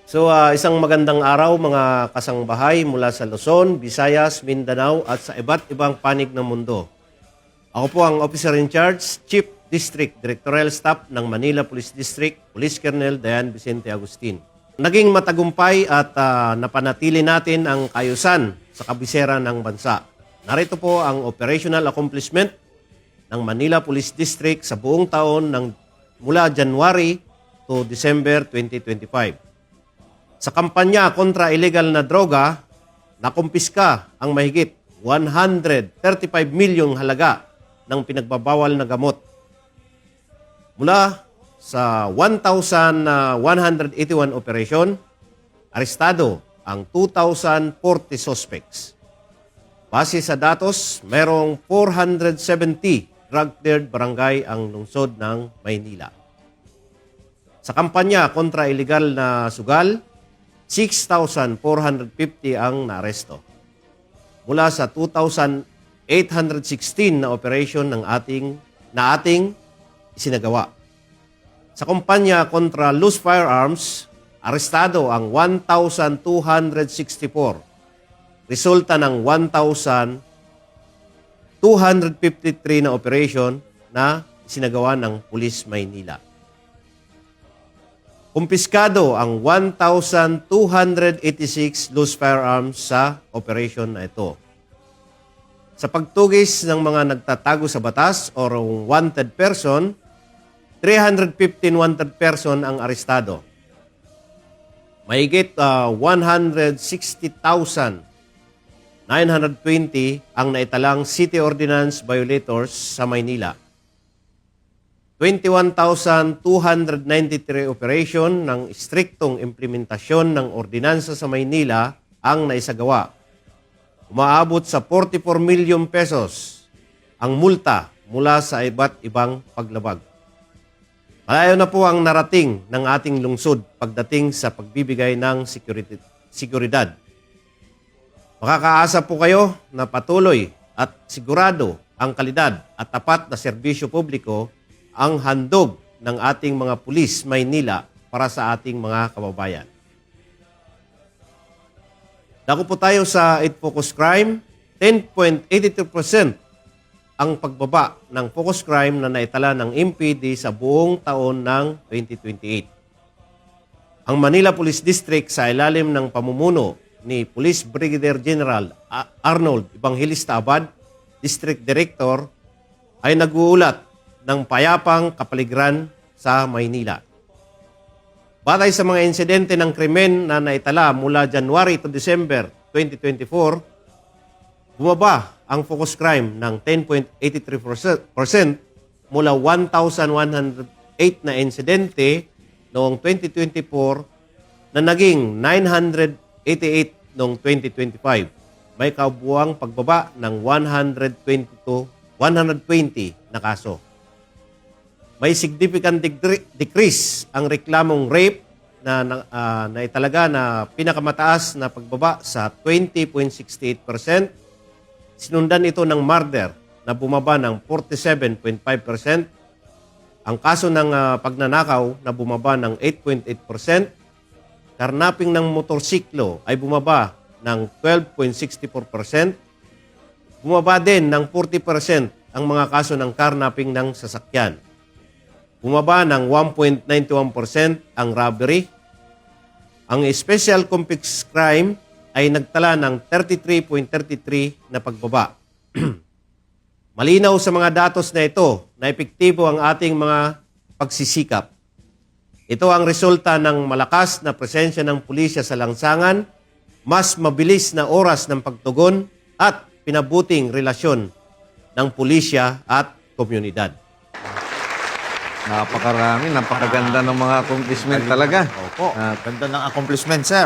Isang magandang araw mga kasangbahay mula sa Luzon, Visayas, Mindanao at sa iba't ibang panig ng mundo. Ako po ang Officer in Charge, Chief District Directorial Staff ng Manila Police District, Police Colonel Dayan Vicente Agustin. Naging matagumpay at napanatili natin ang kaayusan sa kabisera ng bansa. Narito po ang operational accomplishment ng Manila Police District sa buong taon mula January to December 2025. Sa kampanya kontra illegal na droga, nakumpiska ang mahigit 135 milyong halaga ng pinagbabawal na gamot. Mula sa 1,181 operation, arestado ang 2,040 suspects. Base sa datos, mayroong 470 drug-cleared barangay ang lungsod ng Maynila. Sa kampanya kontra illegal na sugal, 6,450 ang naaresto. Mula sa 2,816 na operation na ating isinagawa. Sa kampanya kontra loose firearms, arestado ang 1,264. Resulta ng 1,253 na operation na isinagawa ng Police Maynila. Kumpiskado ang 1,286 loose firearms sa operation na ito. Sa pagtugis ng mga nagtatago sa batas o wanted person, 315 wanted person ang arestado. Mahigit 160,920 ang naitalang city ordinance violators sa Maynila. 21,293 operation ng striktong implementasyon ng ordinansa sa Maynila ang naisagawa. Umaabot sa 44 milyong pesos ang multa mula sa iba't ibang paglabag. Malayo na po ang narating ng ating lungsod pagdating sa pagbibigay ng seguridad. Makakaasa po kayo na patuloy at sigurado ang kalidad at tapat na serbisyo publiko ang handog ng ating mga pulis Maynila para sa ating mga kababayan. Dako po tayo sa 8 focus crime, 10.82% ang pagbaba ng focus crime na naitala ng MPD sa buong taon ng 2028. Ang Manila Police District sa ilalim ng pamumuno ni Police Brigadier General Arnold Evangelista Abad, District Director, ay nag-uulat ng payapang kapaligiran sa Maynila. Batay sa mga insidente ng krimen na naitala mula January to December 2024, bumaba ang focus crime ng 10.83% mula 1,108 na insidente noong 2024 na naging 988 noong 2025. May kabuuang pagbaba ng 120 na kaso. May significant decrease ang reklamong rape na italaga na pinakamataas na pagbaba sa 20.68%. Sinundan ito ng murder na bumaba ng 47.5%. Ang kaso ng pagnanakaw na bumaba ng 8.8%. Karnaping ng motorsiklo ay bumaba ng 12.64%. Bumaba din ng 40% ang mga kaso ng karnaping ng sasakyan. Bumaba ng 1.91% ang robbery. Ang special complex crime ay nagtala ng 33.33 na pagbaba. Malinaw sa mga datos na ito na epektibo ang ating mga pagsisikap. Ito ang resulta ng malakas na presensya ng pulisya sa lansangan, mas mabilis na oras ng pagtugon at pinabuting relasyon ng pulisya at komunidad. Napakarami, napakaganda ng mga accomplishment talaga. Opo, ganda ng accomplishment, sir.